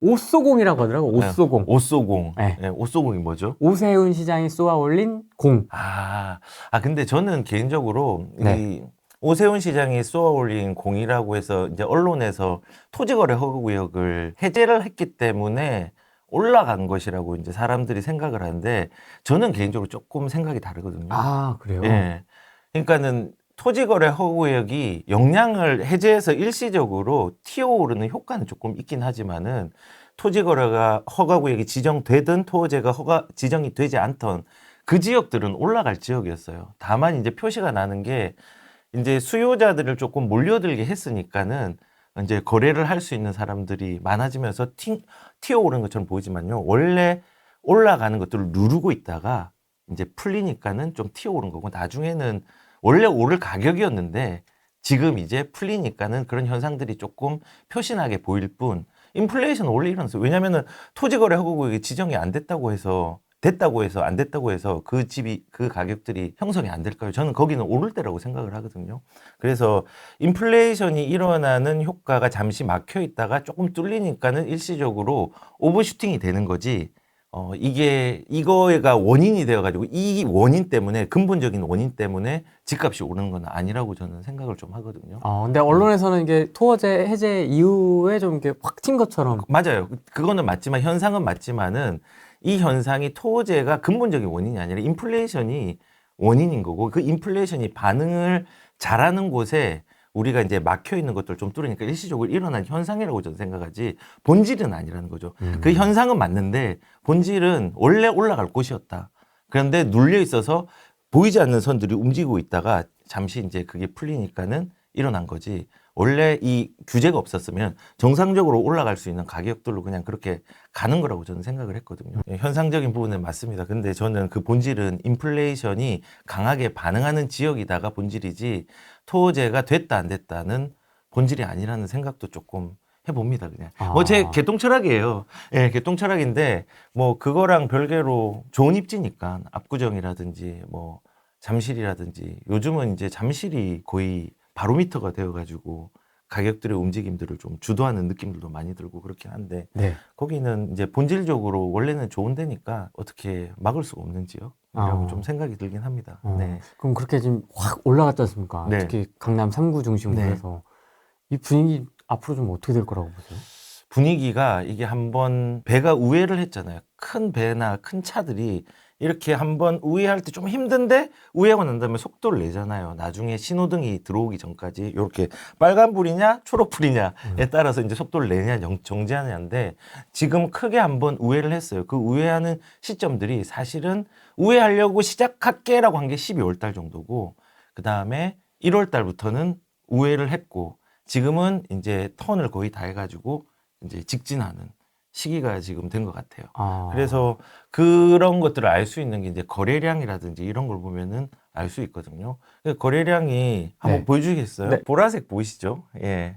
옷소공이라고 하더라고. 옷소공. 옷소공. 네. 네, 옷소공이 뭐죠? 오세훈 시장이 쏘아 올린 공. 근데 저는 개인적으로 네. 이 오세훈 시장이 쏘아 올린 공이라고 해서 이제 언론에서 토지거래 허가구역을 해제를 했기 때문에 올라간 것이라고 이제 사람들이 생각을 하는데 저는 개인적으로 조금 생각이 다르거든요. 그래요? 예. 그러니까는 토지거래 허구역이 역량을 해제해서 일시적으로 튀어오르는 효과는 조금 있긴 하지만은 토지거래가 허가구역이 지정되든 토지가 지정이 되지 않던 그 지역들은 올라갈 지역이었어요. 다만 이제 표시가 나는 게 이제 수요자들을 조금 몰려들게 했으니까는 이제 거래를 할 수 있는 사람들이 많아지면서 튀어오르는 것처럼 보이지만요. 원래 올라가는 것들을 누르고 있다가 이제 풀리니까는 좀 튀어오른 거고 나중에는 원래 오를 가격이었는데 지금 이제 풀리니까는 그런 현상들이 조금 표신하게 보일 뿐 인플레이션은 원래 일어났어요. 왜냐면은 토지거래 허가구역이 지정이 안 됐다고 해서 안 됐다고 해서 그 집이 그 가격들이 형성이 안 될까요? 저는 거기는 오를 때라고 생각을 하거든요. 그래서 인플레이션이 일어나는 효과가 잠시 막혀 있다가 조금 뚫리니까는 일시적으로 오버슈팅이 되는 거지. 이거가 원인이 되어가지고 이 원인 때문에 근본적인 원인 때문에 집값이 오르는 건 아니라고 저는 생각을 좀 하거든요. 근데 언론에서는 이게 토어제 해제 이후에 좀 이렇게 확 튄 것처럼. 맞아요. 그거는 맞지만 현상은 맞지만은 이 현상이 토제가 근본적인 원인이 아니라 인플레이션이 원인인 거고 그 인플레이션이 반응을 잘하는 곳에 우리가 이제 막혀 있는 것들 좀 뚫으니까 일시적으로 일어난 현상이라고 저는 생각하지 본질은 아니라는 거죠. 그 현상은 맞는데 본질은 원래 올라갈 곳이었다. 그런데 눌려 있어서 보이지 않는 선들이 움직이고 있다가 잠시 이제 그게 풀리니까는 일어난 거지. 원래 이 규제가 없었으면 정상적으로 올라갈 수 있는 가격들로 그냥 그렇게 가는 거라고 저는 생각을 했거든요. 현상적인 부분은 맞습니다. 근데 저는 그 본질은 인플레이션이 강하게 반응하는 지역이다가 본질이지 토제가 됐다 안 됐다는 본질이 아니라는 생각도 조금 해봅니다. 그냥 뭐 제 개똥 철학이에요. 예, 개똥 철학인데 뭐 그거랑 별개로 좋은 입지니까 압구정이라든지 뭐 잠실이라든지 요즘은 이제 잠실이 거의 바로미터가 되어가지고 가격들의 움직임들을 좀 주도하는 느낌들도 많이 들고 그렇긴 한데 네. 거기는 이제 본질적으로 원래는 좋은 데니까 어떻게 막을 수가 없는 지역이라고 좀 생각이 들긴 합니다. 네. 그럼 그렇게 지금 확 올라갔지 않습니까? 네. 특히 강남 3구 중심으로 네. 해서 이 분위기 앞으로 좀 어떻게 될 거라고 보세요? 분위기가 이게 한번 배가 우회를 했잖아요. 큰 배나 큰 차들이 이렇게 한번 우회할 때 좀 힘든데 우회하고 난 다음에 속도를 내잖아요. 나중에 신호등이 들어오기 전까지 이렇게 빨간불이냐 초록불이냐에 따라서 이제 속도를 내냐 정지하냐인데 지금 크게 한번 우회를 했어요. 그 우회하는 시점들이 사실은 우회하려고 시작할게라고 한 게 12월 달 정도고 그 다음에 1월 달부터는 우회를 했고 지금은 이제 턴을 거의 다 해가지고 이제 직진하는 시기가 지금 된 것 같아요. 그래서 그런 것들을 알 수 있는 게 이제 거래량이라든지 이런 걸 보면은 알 수 있거든요. 거래량이 한번 네. 보여주겠어요? 네. 보라색 보이시죠? 예.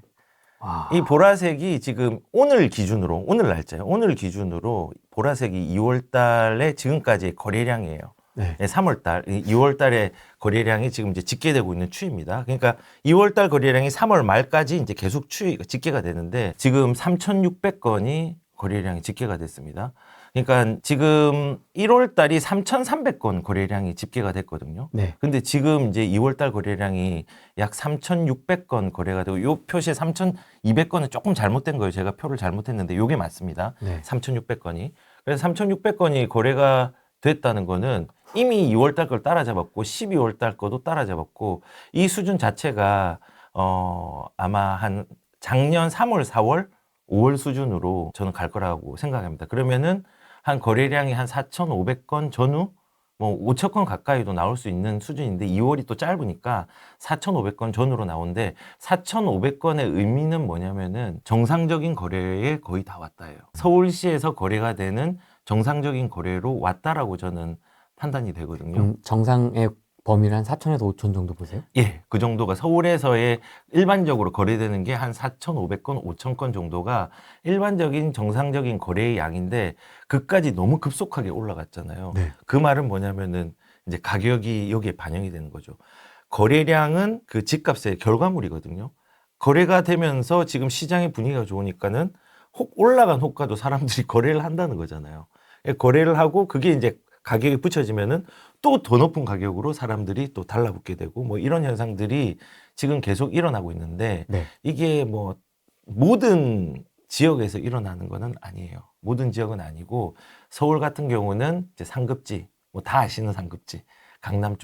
이 보라색이 지금 오늘 기준으로, 오늘 날짜예요. 오늘 기준으로 보라색이 2월 달에 지금까지의 거래량이에요. 네. 3월 달, 2월 달에 거래량이 지금 이제 집계되고 있는 추이입니다. 그러니까 2월 달 거래량이 3월 말까지 이제 계속 집계가 되는데 지금 3,600건이 거래량이 집계가 됐습니다. 그러니까 지금 1월 달이 3,300건 거래량이 집계가 됐거든요. 네. 근데 지금 이제 2월 달 거래량이 약 3,600건 거래가 되고 요 표시에 3,200건은 조금 잘못된 거예요. 제가 표를 잘못했는데 요게 맞습니다. 네. 3,600건이. 그래서 3,600건이 거래가 됐다는 거는 이미 2월 달 걸 따라잡았고 12월 달 거도 따라잡았고 이 수준 자체가 아마 한 작년 3월, 4월, 5월 수준으로 저는 갈 거라고 생각합니다. 그러면은 한 거래량이 한 4,500건 전후 뭐 5,000건 가까이도 나올 수 있는 수준인데 2월이 또 짧으니까 4,500건 전후로 나오는데 4,500건의 의미는 뭐냐면은 정상적인 거래에 거의 다 왔다예요. 서울시에서 거래가 되는 정상적인 거래로 왔다라고 저는 판단이 되거든요. 정상의 범위를 한 4천에서 5천 정도 보세요? 예, 그 정도가 서울에서의 일반적으로 거래되는 게 한 4,500건, 5,000건 정도가 일반적인 정상적인 거래의 양인데 그까지 너무 급속하게 올라갔잖아요. 네. 그 말은 뭐냐면은 이제 가격이 여기에 반영이 되는 거죠. 거래량은 그 집값의 결과물이거든요. 거래가 되면서 지금 시장의 분위기가 좋으니까는 올라간 호가도 사람들이 거래를 한다는 거잖아요. 거래를 하고 그게 이제 가격이 붙여지면은 또 더 높은 가격으로 사람들이 또 달라붙게 되고 뭐 이런 현상들이 지금 계속 일어나고 있는데 네. 이게 뭐 모든 지역에서 일어나는 거는 아니에요. 모든 지역은 아니고 서울 같은 경우는 이제 상급지, 뭐 다 아시는 상급지, 강남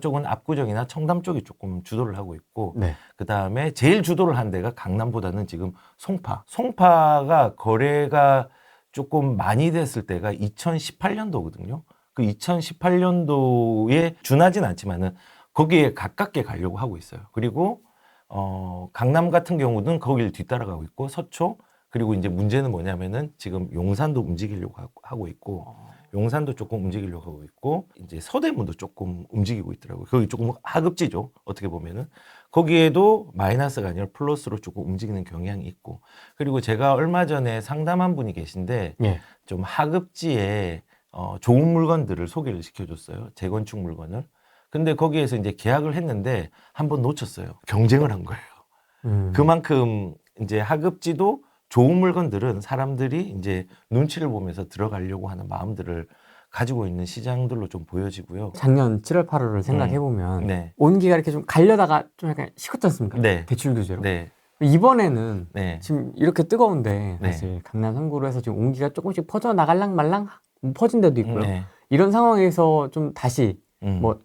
쪽은 압구정이나 청담 쪽이 조금 주도를 하고 있고 네. 그 다음에 제일 주도를 한 데가 강남보다는 지금 송파가 거래가 조금 많이 됐을 때가 2018년도거든요. 그 2018년도에 준하진 않지만은 거기에 가깝게 가려고 하고 있어요. 그리고 강남 같은 경우는 거기를 뒤따라가고 있고 서초 그리고 이제 문제는 뭐냐면은 지금 용산도 움직이려고 하고 있고 용산도 조금 움직이려고 하고 있고 이제 서대문도 조금 움직이고 있더라고요. 거기 조금 하급지죠. 어떻게 보면은 거기에도 마이너스가 아니라 플러스로 조금 움직이는 경향이 있고 그리고 제가 얼마 전에 상담한 분이 계신데 예. 좀 하급지에 좋은 물건들을 소개를 시켜줬어요. 재건축 물건을. 근데 거기에서 이제 계약을 했는데 한번 놓쳤어요. 경쟁을 한 거예요. 그만큼 이제 하급지도 좋은 물건들은 사람들이 이제 눈치를 보면서 들어가려고 하는 마음들을 가지고 있는 시장들로 좀 보여지고요. 작년 7월, 8월을 생각해보면 네. 온기가 이렇게 좀 가려다가 좀 약간 식었지 않습니까? 네. 대출 규제로. 네. 이번에는 네. 지금 이렇게 뜨거운데 네. 사실 강남 3구로 해서 지금 온기가 조금씩 퍼져 나갈랑 말랑 퍼진 데도 있고요. 네. 이런 상황에서 좀 다시 뭐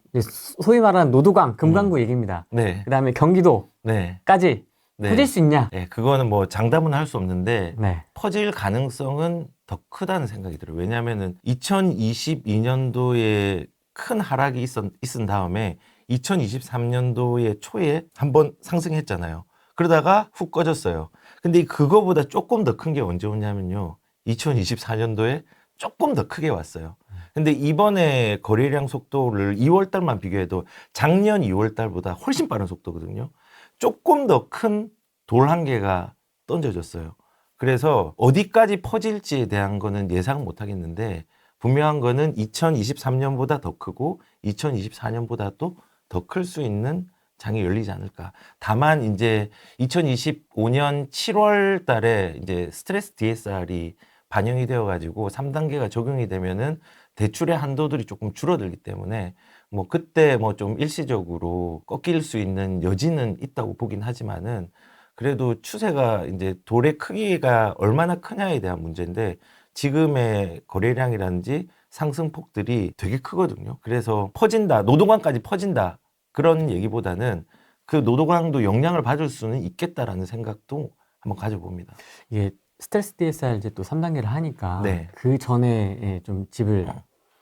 소위 말하는 노도강, 금강구 얘기입니다. 네. 그다음에 경기도까지 네. 퍼질 수 있냐? 네. 그거는 뭐 장담은 할 수 없는데 네. 퍼질 가능성은 더 크다는 생각이 들어요. 왜냐하면은 2022년도에 큰 하락이 있은 다음에 2023년도에 초에 한번 상승했잖아요. 그러다가 훅 꺼졌어요. 근데 그거보다 조금 더 큰 게 언제 오냐면요. 2024년도에 조금 더 크게 왔어요. 근데 이번에 거래량 속도를 2월 달만 비교해도 작년 2월 달보다 훨씬 빠른 속도거든요. 조금 더 큰 돌 한 개가 던져졌어요. 그래서 어디까지 퍼질지에 대한 거는 예상 못 하겠는데 분명한 거는 2023년보다 더 크고 2024년보다도 더 클 수 있는 장이 열리지 않을까. 다만 이제 2025년 7월 달에 이제 스트레스 DSR이 반영이 되어 가지고 3단계가 적용이 되면은 대출의 한도들이 조금 줄어들기 때문에 뭐 그때 뭐 좀 일시적으로 꺾일 수 있는 여지는 있다고 보긴 하지만은 그래도 추세가 이제 돌의 크기가 얼마나 크냐에 대한 문제인데 지금의 거래량이라든지 상승폭들이 되게 크거든요. 그래서 퍼진다, 노동강까지 퍼진다 그런 얘기보다는 그 노동강도 영향을 받을 수는 있겠다라는 생각도 한번 가져봅니다. 이게 스트레스 DSR 이제 또 3단계를 하니까 네. 그 전에 좀 집을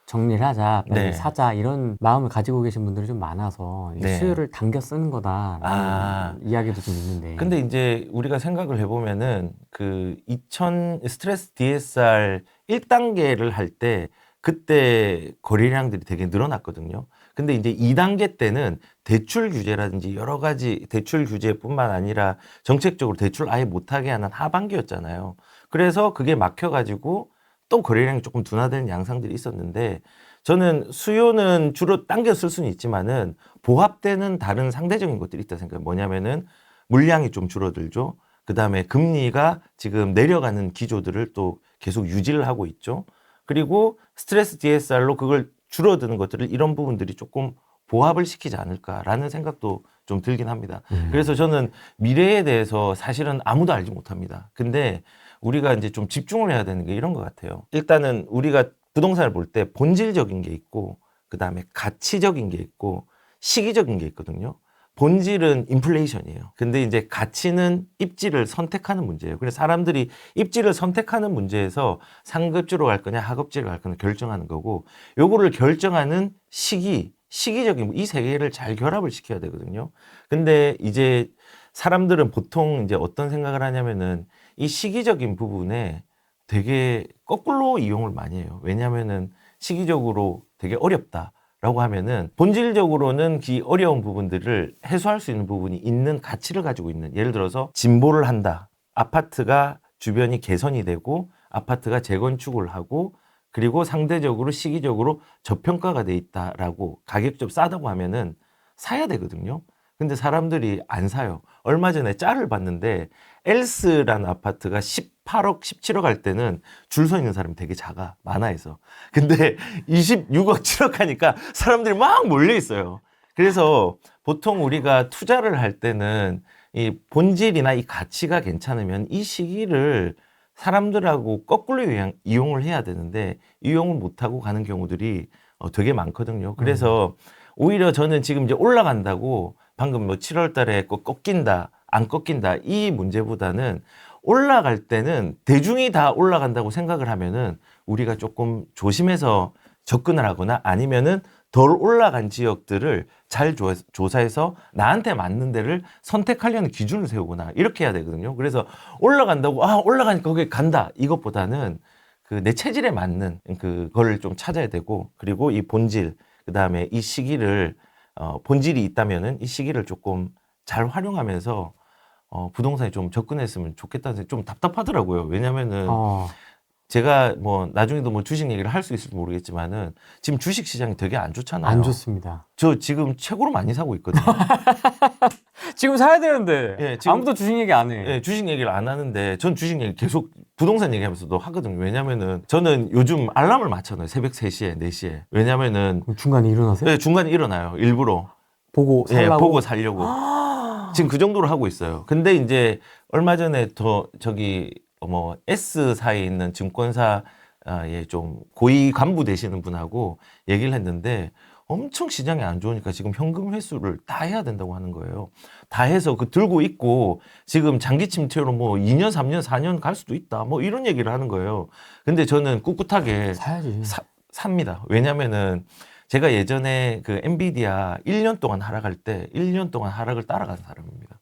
정리를 하자, 빨리 네. 사자 이런 마음을 가지고 계신 분들이 좀 많아서 네. 수요를 당겨 쓰는 거다라는 이야기도 좀 있는데. 근데 이제 우리가 생각을 해보면은 그 스트레스 DSR 1단계를 할 때 그때 거래량들이 되게 늘어났거든요. 근데 이제 2단계 때는 대출 규제라든지 여러 가지 대출 규제뿐만 아니라 정책적으로 대출 아예 못하게 하는 하반기였잖아요. 그래서 그게 막혀가지고 또 거래량이 조금 둔화되는 양상들이 있었는데 저는 수요는 주로 당겨 쓸 수는 있지만은 보합되는 다른 상대적인 것들이 있다 생각해요. 뭐냐면은 물량이 좀 줄어들죠. 그 다음에 금리가 지금 내려가는 기조들을 또 계속 유지를 하고 있죠. 그리고 스트레스 DSR로 그걸 줄어드는 것들을 이런 부분들이 조금 보합을 시키지 않을까라는 생각도 좀 들긴 합니다. 그래서 저는 미래에 대해서 사실은 아무도 알지 못합니다. 근데 우리가 이제 좀 집중을 해야 되는 게 이런 것 같아요. 일단은 우리가 부동산을 볼 때 본질적인 게 있고 그 다음에 가치적인 게 있고 시기적인 게 있거든요. 본질은 인플레이션이에요. 근데 이제 가치는 입지를 선택하는 문제예요. 그래서 사람들이 입지를 선택하는 문제에서 상급지로 갈 거냐 하급지로 갈 거냐 결정하는 거고 요거를 결정하는 시기적인 이 세 개를 잘 결합을 시켜야 되거든요. 근데 이제 사람들은 보통 이제 어떤 생각을 하냐면은 이 시기적인 부분에 되게 거꾸로 이용을 많이 해요. 왜냐면은 시기적으로 되게 어렵다라고 하면은 본질적으로는 그 어려운 부분들을 해소할 수 있는 부분이 있는 가치를 가지고 있는 예를 들어서 진보를 한다. 아파트가 주변이 개선이 되고 아파트가 재건축을 하고 그리고 상대적으로 시기적으로 저평가가 돼 있다라고 가격이 좀 싸다고 하면은 사야 되거든요. 근데 사람들이 안 사요. 얼마 전에 짤을 봤는데 엘스라는 아파트가 8억, 17억 할 때는 줄 서 있는 사람이 되게 작아. 만화에서. 근데 26억, 7억 하니까 사람들이 막 몰려 있어요. 그래서 보통 우리가 투자를 할 때는 이 본질이나 이 가치가 괜찮으면 이 시기를 사람들하고 거꾸로 이용을 해야 되는데 이용을 못하고 가는 경우들이 되게 많거든요. 그래서 오히려 저는 지금 이제 올라간다고 방금 뭐 7월 달에 꺾인다, 안 꺾인다 이 문제보다는 올라갈 때는 대중이 다 올라간다고 생각을 하면은 우리가 조금 조심해서 접근을 하거나 아니면은 덜 올라간 지역들을 잘 조사해서 나한테 맞는 데를 선택하려는 기준을 세우거나 이렇게 해야 되거든요. 그래서 올라간다고 올라가니까 거기 간다 이것보다는 그 내 체질에 맞는 그거를 좀 찾아야 되고 그리고 이 본질 그다음에 이 시기를 본질이 있다면은 이 시기를 조금 잘 활용하면서 부동산에 좀 접근했으면 좋겠다는 생각이 좀 답답하더라고요. 왜냐면은 제가 뭐 나중에도 뭐 주식 얘기를 할 수 있을지 모르겠지만은 지금 주식 시장이 되게 안 좋잖아요. 안 좋습니다. 저 지금 최고로 많이 사고 있거든요. 지금 사야 되는데 예, 지금- 아무도 주식 얘기 안 해. 예, 주식 얘기를 안 하는데 전 주식 얘기 계속 부동산 얘기하면서도 하거든요. 왜냐면은 저는 요즘 알람을 맞춰놔요. 새벽 3시에, 4시에. 왜냐면은 그럼 중간에 일어나세요? 예, 중간에 일어나요. 일부러. 보고 예, 살라고? 보고 살려고. 지금 그 정도로 하고 있어요. 근데 이제 얼마 전에 뭐 S사에 있는 증권사에 좀 고위 간부 되시는 분하고 얘기를 했는데 엄청 시장이 안 좋으니까 지금 현금 회수를 다 해야 된다고 하는 거예요. 다 해서 들고 있고 지금 장기 침체로 뭐 2년, 3년, 4년 갈 수도 있다. 뭐 이런 얘기를 하는 거예요. 근데 저는 꿋꿋하게 사야지. 삽니다. 왜냐면은 제가 예전에 그 엔비디아 1년 동안 하락할 때 1년 동안 하락을 따라간 사람입니다.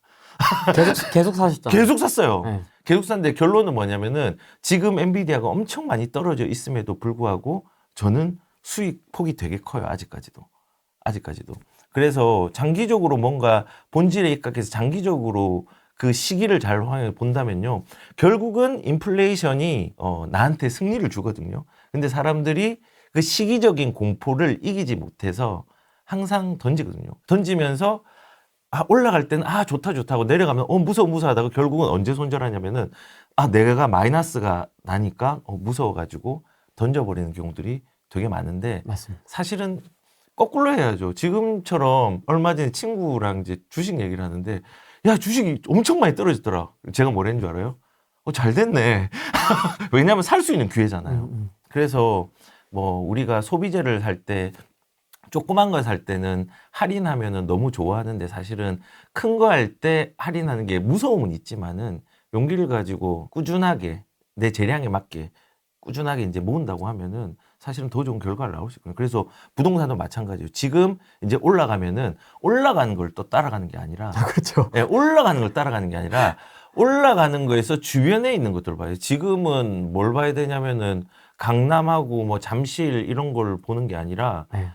계속 사셨잖아요. 계속 샀어요. 네. 계속 샀는데 결론은 뭐냐면은 지금 엔비디아가 엄청 많이 떨어져 있음에도 불구하고 저는 수익 폭이 되게 커요. 아직까지도. 그래서 장기적으로 뭔가 본질에 입각해서 장기적으로 그 시기를 잘 활용해 본다면요. 결국은 인플레이션이 나한테 승리를 주거든요. 근데 사람들이 그 시기적인 공포를 이기지 못해서 항상 던지거든요. 던지면서 올라갈 때는 좋다 하고 내려가면 무서워 하다가 결국은 언제 손절하냐면은 내가 마이너스가 나니까 무서워가지고 던져버리는 경우들이 되게 많은데 맞습니다. 사실은 거꾸로 해야죠. 지금처럼 얼마 전에 친구랑 이제 주식 얘기를 하는데 야 주식이 엄청 많이 떨어졌더라. 제가 뭐랬는 줄 알아요? 잘 됐네. 왜냐하면 살 수 있는 기회잖아요. 그래서 뭐 우리가 소비재를 살 때 조그만 거 살 때는 할인하면은 너무 좋아하는데 사실은 큰 거 할 때 할인하는 게 무서움은 있지만은 용기를 가지고 꾸준하게 내 재량에 맞게 꾸준하게 이제 모은다고 하면은 사실은 더 좋은 결과를 나올 수 있거든요. 그래서 부동산도 마찬가지예요. 지금 이제 올라가면은 올라가는 걸 또 따라가는 게 아니라 그렇죠. 예, 올라가는 걸 따라가는 게 아니라 올라가는 거에서 주변에 있는 것들을 봐요. 지금은 뭘 봐야 되냐면은 강남하고 뭐 잠실 이런 걸 보는 게 아니라 네.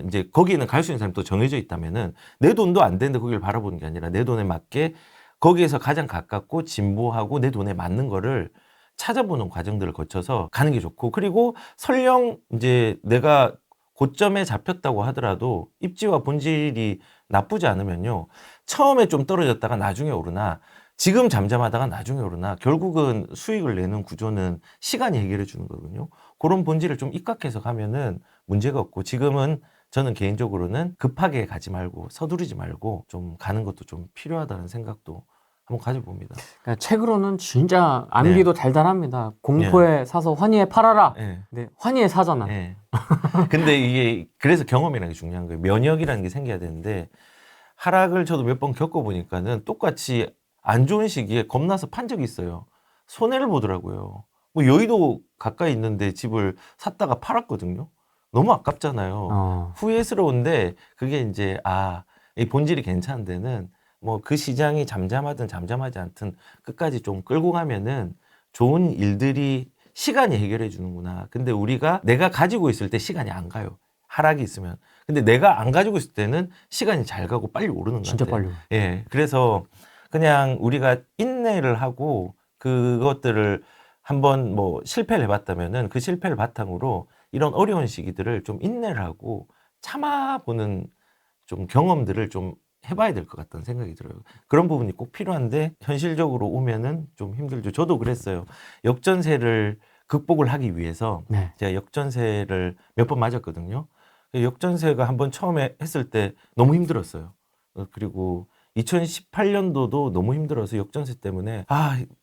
이제 거기는 갈 수 있는 사람이 또 정해져 있다면은 내 돈도 안 되는데 거기를 바라보는 게 아니라 내 돈에 맞게 거기에서 가장 가깝고 진보하고 내 돈에 맞는 거를 찾아보는 과정들을 거쳐서 가는 게 좋고 그리고 설령 이제 내가 고점에 잡혔다고 하더라도 입지와 본질이 나쁘지 않으면요. 처음에 좀 떨어졌다가 나중에 오르나 지금 잠잠하다가 나중에 오르나 결국은 수익을 내는 구조는 시간이 해결해 주는 거거든요. 그런 본질을 좀 입각해서 가면은 문제가 없고 지금은 저는 개인적으로는 급하게 가지 말고 서두르지 말고 좀 가는 것도 좀 필요하다는 생각도 한번 가져봅니다. 그러니까 책으로는 진짜 암기도 달달합니다. 공포에 사서 환희에 팔아라. 네. 네, 환희에 사잖아. 네. 근데 이게 그래서 경험이라는 게 중요한 거예요. 면역이라는 게 생겨야 되는데 하락을 저도 몇 번 겪어보니까는 똑같이 안 좋은 시기에 겁나서 판 적이 있어요. 손해를 보더라고요. 뭐 여의도 가까이 있는데 집을 샀다가 팔았거든요. 너무 아깝잖아요. 후회스러운데 그게 이제 이 본질이 괜찮은 데는 뭐 그 시장이 잠잠하든 잠잠하지 않든 끝까지 좀 끌고 가면은 좋은 일들이 시간이 해결해 주는구나. 근데 우리가 내가 가지고 있을 때 시간이 안 가요. 하락이 있으면. 근데 내가 안 가지고 있을 때는 시간이 잘 가고 빨리 오르는 것 진짜 같아요. 빨리. 예. 그래서 그냥 우리가 인내를 하고 그것들을 한번 뭐 실패를 해봤다면은 그 실패를 바탕으로 이런 어려운 시기들을 좀 인내를 하고 참아보는 좀 경험들을 좀 해봐야 될 것 같다는 생각이 들어요. 그런 부분이 꼭 필요한데 현실적으로 오면은 좀 힘들죠. 저도 그랬어요. 역전세를 극복을 하기 위해서 네. 제가 역전세를 몇 번 맞았거든요. 역전세가 한번 처음에 했을 때 너무 힘들었어요. 그리고 2018년도도 너무 힘들어서 역전세 때문에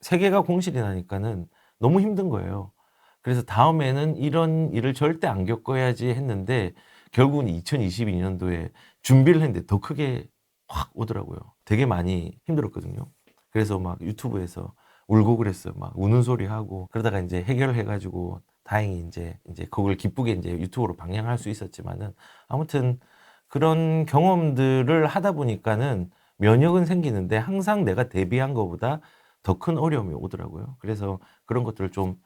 세계가 공실이 나니까는 너무 힘든 거예요. 그래서 다음에는 이런 일을 절대 안 겪어야지 했는데 결국은 2022년도에 준비를 했는데 더 크게 확 오더라고요. 되게 많이 힘들었거든요. 그래서 막 유튜브에서 울고 그랬어요. 막 우는 소리 하고 그러다가 이제 해결을 해가지고 다행히 이제 그걸 기쁘게 이제 유튜브로 방영할 수 있었지만은 아무튼 그런 경험들을 하다 보니까는 면역은 생기는데 항상 내가 대비한 것보다 더 큰 어려움이 오더라고요. 그래서 그런 것들을 좀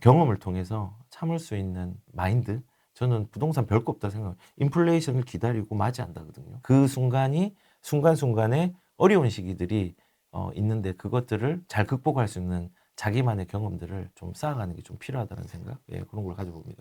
경험을 통해서 참을 수 있는 마인드. 저는 부동산 별거 없다 생각해요. 인플레이션을 기다리고 맞이한다거든요. 그 순간이 순간순간에 어려운 시기들이 있는데 그것들을 잘 극복할 수 있는 자기만의 경험들을 좀 쌓아가는 게 좀 필요하다는 생각, 예, 그런 걸 가져봅니다.